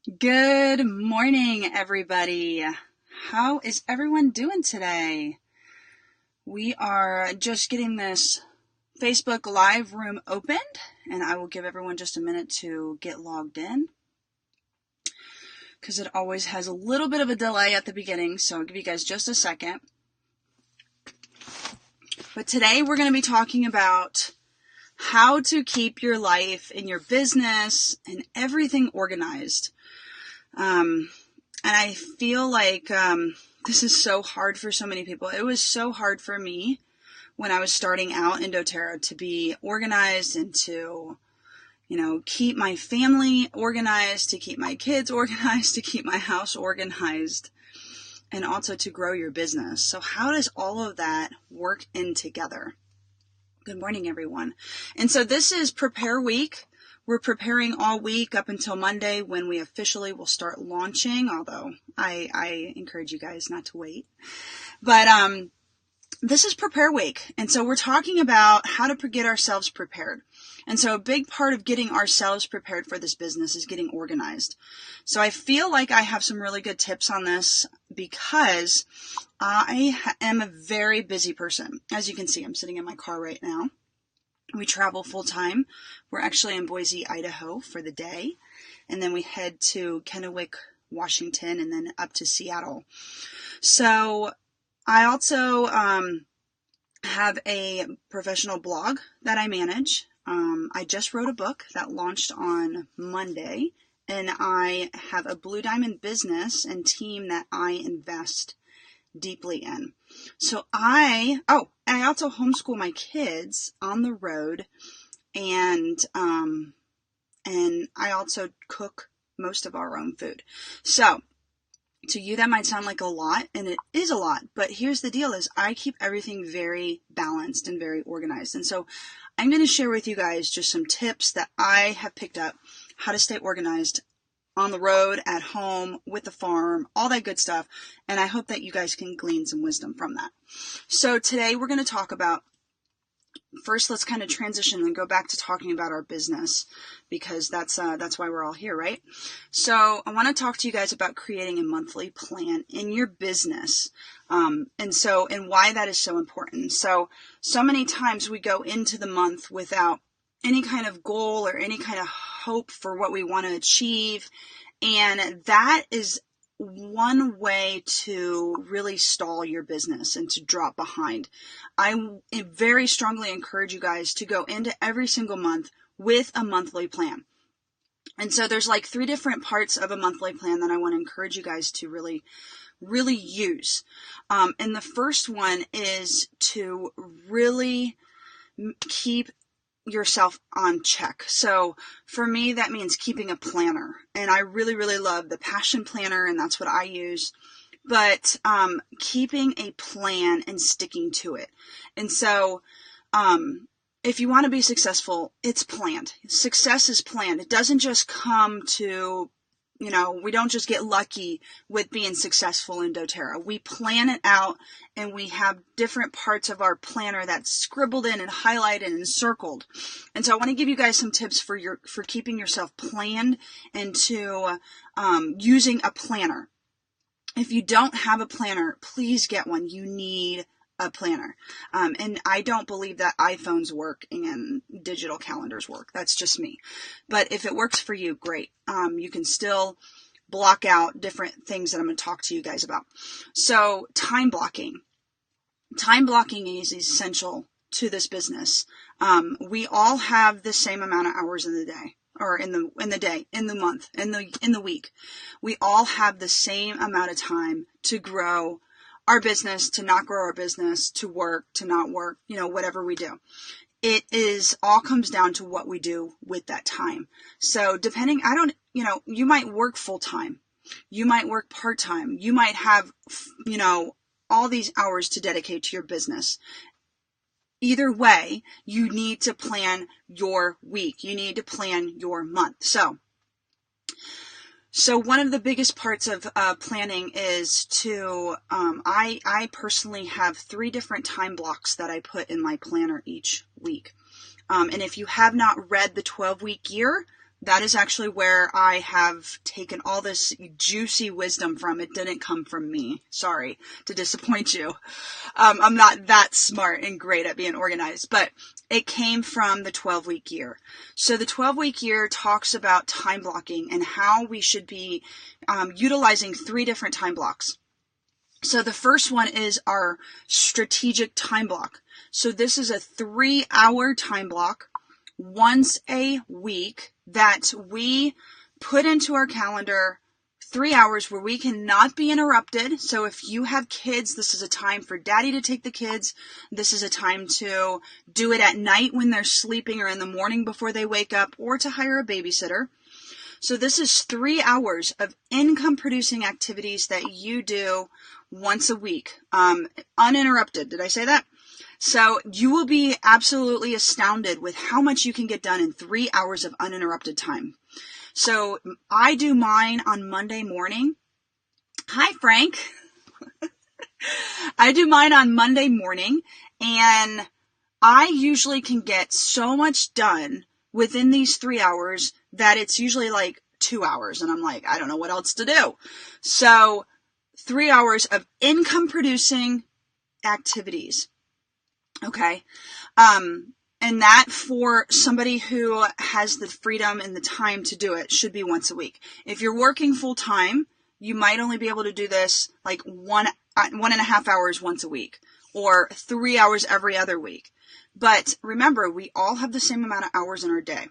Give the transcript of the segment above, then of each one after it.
Good morning, everybody. How is everyone doing today? We are just getting this Facebook Live room opened, and I will give everyone just a minute to get logged in because it always has a little bit of a delay at the beginning, so I'll give you guys just a second. But today we're going to be talking about how to keep your life and your business and everything organized. And I feel like this is so hard for so many people. It was so hard for me when I was starting out in doTERRA to be organized and to, keep my family organized, to keep my kids organized, to keep my house organized, and also to grow your business. So how does all of that work in together? Good morning, everyone. And so this is Prepare Week. We're preparing all week up until Monday when we officially will start launching, although I encourage you guys not to wait. But this is Prepare Week, and so we're talking about how to get ourselves prepared. And so a big part of getting ourselves prepared for this business is getting organized. So I feel like I have some really good tips on this because I am a very busy person. As you can see, I'm sitting in my car right now. We travel full time. We're actually in Boise, Idaho for the day. And then we head to Kennewick, Washington, and then up to Seattle. So I also have a professional blog that I manage. I just wrote a book that launched on Monday, and I have a Blue Diamond business and team that I invest deeply in. So I also homeschool my kids on the road, and I also cook most of our own food. So to you that might sound like a lot, and it is a lot, but here's the deal is I keep everything very balanced and very organized. And so I'm going to share with you guys just some tips that I have picked up how to stay organized on the road, at home, with the farm, all that good stuff. And I hope that you guys can glean some wisdom from that. So today we're going to talk about, first let's kind of transition and go back to talking about our business because that's why we're all here, right? So I want to talk to you guys about creating a monthly plan in your business. And why that is so important. So many times we go into the month without any kind of goal or any kind of hope for what we want to achieve. And that is one way to really stall your business and to drop behind. I very strongly encourage you guys to go into every single month with a monthly plan. And so there's like 3 different parts of a monthly plan that I want to encourage you guys to really use. And the first one is to really keep yourself on check. So for me, that means keeping a planner. And I really, really love the Passion Planner, and that's what I use. But keeping a plan and sticking to it. And so if you want to be successful, it's planned. Success is planned. It doesn't just come to, we don't just get lucky with being successful in doTERRA. We plan it out, and we have different parts of our planner that's scribbled in and highlighted and circled. And so I want to give you guys some tips for keeping yourself planned and to using a planner. If you don't have a planner, please get one. You need a planner. And I don't believe that iPhones work and digital calendars work. That's just me. But if it works for you, great. You can still block out different things that I'm going to talk to you guys about. So time blocking. Time blocking is essential to this business. We all have the same amount of hours in the day. Or in the day, in the month, in the week. We all have the same amount of time to grow our business, to not grow our business, to work, to not work, whatever we do. It all comes down to what we do with that time. So depending, you might work full time. You might work part time. You might have, all these hours to dedicate to your business. Either way, you need to plan your week. You need to plan your month. So one of the biggest parts of planning is to, I personally have 3 different time blocks that I put in my planner each week. And if you have not read the 12-week year, That is actually where I have taken all this juicy wisdom from. It didn't come from me. Sorry to disappoint you. I'm not that smart and great at being organized, but it came from the 12-week year. So the 12-week year talks about time blocking and how we should be utilizing 3 different time blocks. So the first one is our strategic time block. So this is a 3-hour time block once a week that we put into our calendar, 3 hours where we cannot be interrupted. So if you have kids, this is a time for daddy to take the kids. This is a time to do it at night when they're sleeping or in the morning before they wake up, or to hire a babysitter. So this is 3 hours of income producing activities that you do once a week, uninterrupted. Did I say that? So you will be absolutely astounded with how much you can get done in 3 hours of uninterrupted time. So I do mine on Monday morning. Hi, Frank. I do mine on Monday morning, and I usually can get so much done within these 3 hours that it's usually like 2 hours, and I'm like, I don't know what else to do. So 3 hours of income producing activities. Okay. And that, for somebody who has the freedom and the time to do it, should be once a week. If you're working full time, you might only be able to do this like 1.5 hours once a week, or 3 hours every other week. But remember, we all have the same amount of hours in our day.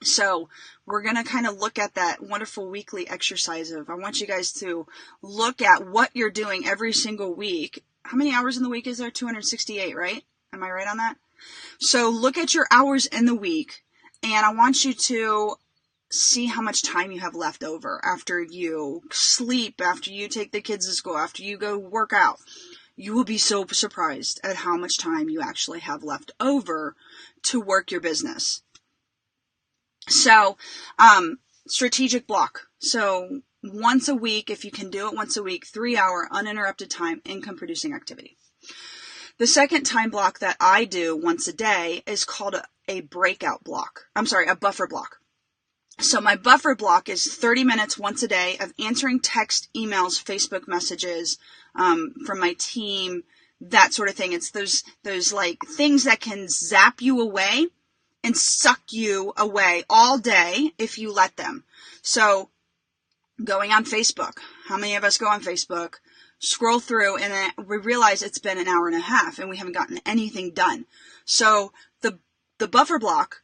So we're going to kind of look at that wonderful weekly exercise of, I want you guys to look at what you're doing every single week. How many hours in the week is there? 268, right? Am I right on that? So look at your hours in the week, and I want you to see how much time you have left over after you sleep, after you take the kids to school, after you go work out. You will be so surprised at how much time you actually have left over to work your business. So, strategic block. So once a week, if you can do it once a week, 3 hour uninterrupted time, income producing activity. The second time block that I do once a day is called a breakout block. A buffer block. So my buffer block is 30 minutes once a day of answering text, emails, Facebook messages from my team, that sort of thing. It's those like things that can zap you away and suck you away all day if you let them. So going on Facebook. How many of us go on Facebook, scroll through, and then we realize it's been an hour and a half and we haven't gotten anything done? So the buffer block,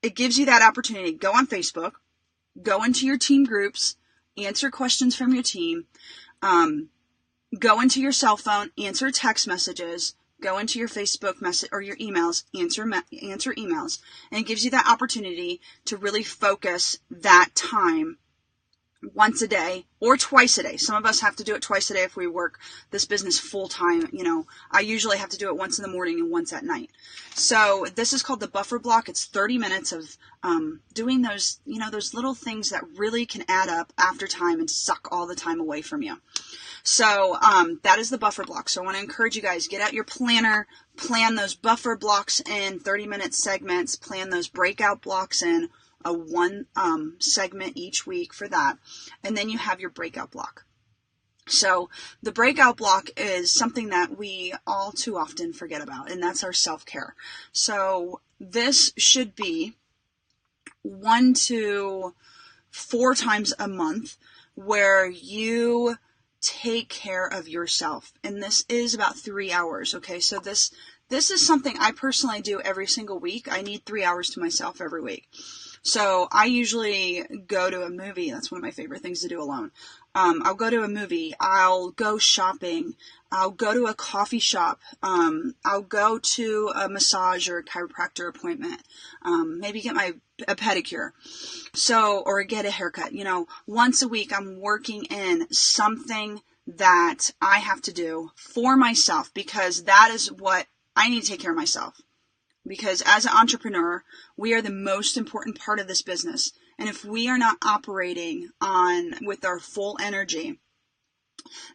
it gives you that opportunity. Go on Facebook, go into your team groups, answer questions from your team, go into your cell phone, answer text messages, go into your Facebook message or your emails, answer emails, and it gives you that opportunity to really focus that time once a day or twice a day. Some of us have to do it twice a day if we work this business full time. I usually have to do it once in the morning and once at night. So this is called the buffer block. It's 30 minutes of doing those, those little things that really can add up after time and suck all the time away from you. So that is the buffer block. So I want to encourage you guys, get out your planner, plan those buffer blocks in 30-minute segments, plan those breakout blocks in a one segment each week for that. And then you have your breakout block. So the breakout block is something that we all too often forget about, and that's our self-care. So this should be 1 to 4 times a month where you take care of yourself. And this is about 3 hours. Okay. So this is something I personally do every single week. I need 3 hours to myself every week. So I usually go to a movie. That's one of my favorite things to do alone. I'll go to a movie. I'll go shopping. I'll go to a coffee shop. I'll go to a massage or a chiropractor appointment. Maybe get a pedicure. Or get a haircut. Once a week I'm working in something that I have to do for myself, because that is what I need to take care of myself. Because as an entrepreneur, we are the most important part of this business. And if we are not operating with our full energy,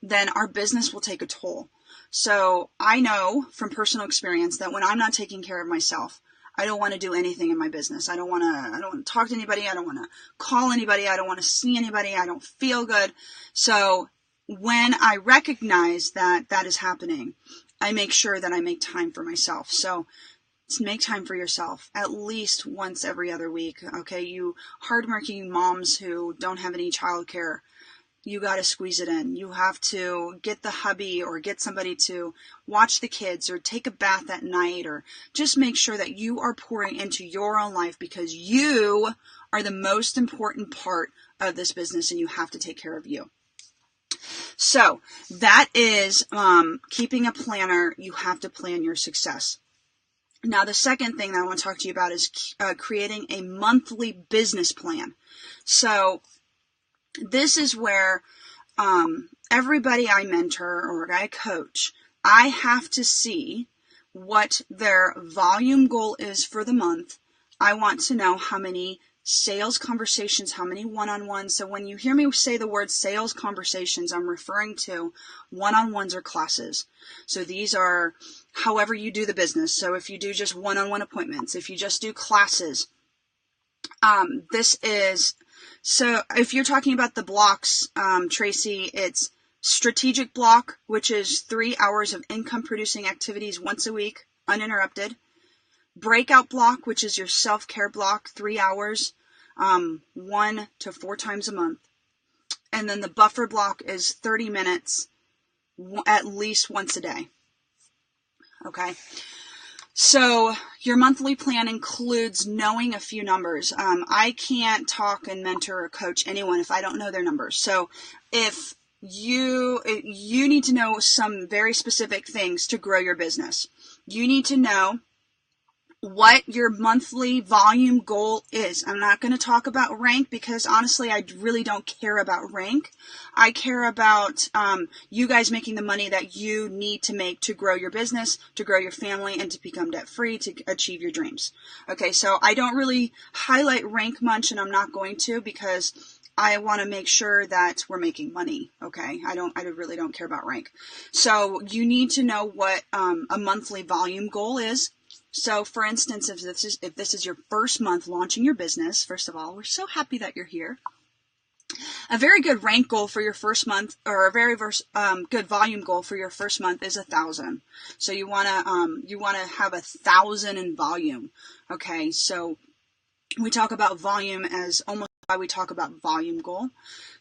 then our business will take a toll. So I know from personal experience that when I'm not taking care of myself, I don't want to do anything in my business. I don't want to talk to anybody. I don't want to call anybody. I don't want to see anybody. I don't feel good. So when I recognize that that is happening, I make sure that I make time for myself. So make time for yourself at least once every other week. Okay. You hardworking moms who don't have any childcare, you got to squeeze it in. You have to get the hubby or get somebody to watch the kids or take a bath at night, or just make sure that you are pouring into your own life, because you are the most important part of this business and you have to take care of you. So that is keeping a planner. You have to plan your success. Now, the second thing that I want to talk to you about is creating a monthly business plan. So this is where everybody I mentor or I coach, I have to see what their volume goal is for the month. I want to know how many sales conversations, how many one-on-ones. So when you hear me say the word sales conversations, I'm referring to one-on-ones or classes. So these are however you do the business. So if you do just one-on-one appointments, if you just do classes, so if you're talking about the blocks, Tracy, it's strategic block, which is 3 hours of income producing activities once a week, uninterrupted. Breakout block, which is your self-care block, 3 hours, 1 to 4 times a month. And then the buffer block is 30 minutes, at least once a day. Okay. So your monthly plan includes knowing a few numbers. I can't talk and mentor or coach anyone if I don't know their numbers. So if you need to know some very specific things to grow your business. You need to know what your monthly volume goal is. I'm not going to talk about rank because honestly, I really don't care about rank. I care about you guys making the money that you need to make to grow your business, to grow your family, and to become debt free, to achieve your dreams. Okay, so I don't really highlight rank much, and I'm not going to, because I want to make sure that we're making money. Okay, I really don't care about rank. So you need to know what a monthly volume goal is. So for instance, if this is your first month launching your business, first of all, we're so happy that you're here. A very good rank goal for your first month, or a very good volume goal for your first month, is 1,000. So you want to have 1,000 in volume. Okay, so we talk about volume as almost why we talk about volume goal.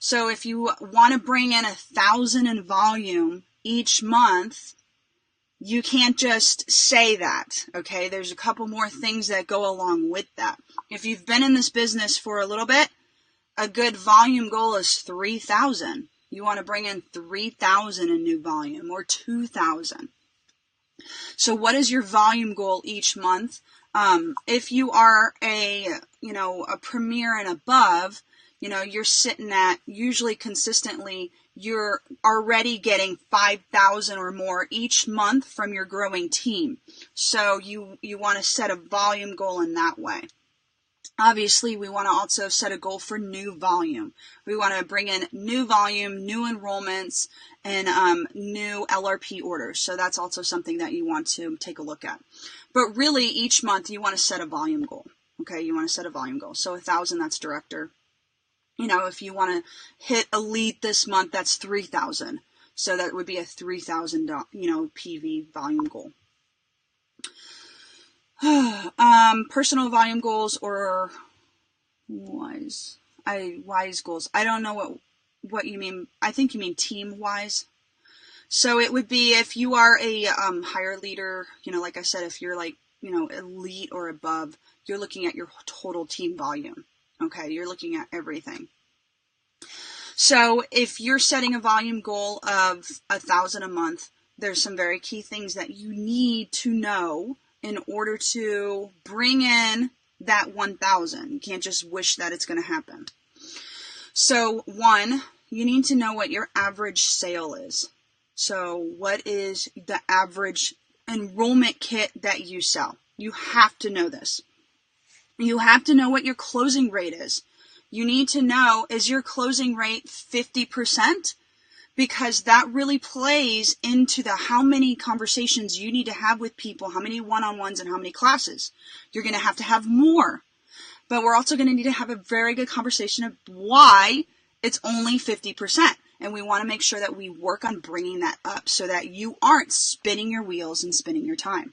So if you want to bring in 1,000 in volume each month, you can't just say that, okay? There's a couple more things that go along with that. If you've been in this business for a little bit, a good volume goal is 3,000. You want to bring in 3,000 in new volume, or 2,000. So what is your volume goal each month? If you are a premier and above, you're sitting at, usually consistently, you're already getting 5,000 or more each month from your growing team. So you want to set a volume goal in that way. Obviously, we want to also set a goal for new volume. We want to bring in new volume, new enrollments, and new LRP orders. So that's also something that you want to take a look at. But really, each month, you want to set a volume goal. Okay, you want to set a volume goal. So 1,000, that's director. If you want to hit elite this month, that's 3,000. So that would be a 3,000, PV volume goal. Personal volume goals or wise goals. I don't know what you mean. I think you mean team wise. So it would be if you are a higher leader, like I said, if you're like, elite or above, you're looking at your total team volume. Okay, you're looking at everything. So if you're setting a volume goal of 1,000 a month, there's some very key things that you need to know in order to bring in that 1,000. You can't just wish that it's going to happen. So 1, you need to know what your average sale is. So what is the average enrollment kit that you sell? You have to know this. You have to know what your closing rate is. You need to know, is your closing rate 50%? because that really plays into the how many conversations you need to have with people, how many one-on-ones and how many classes. You're going to have more. But we're also going to need to have a very good conversation of why it's only 50%. And we want to make sure that we work on bringing that up so that you aren't spinning your wheels and spinning your time.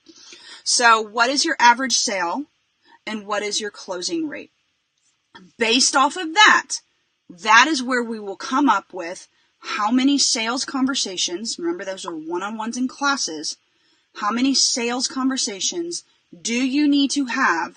So what is your average sale and what is your closing rate? Based off of that, that is where we will come up with how many sales conversations, remember those are one-on-ones in classes, how many sales conversations do you need to have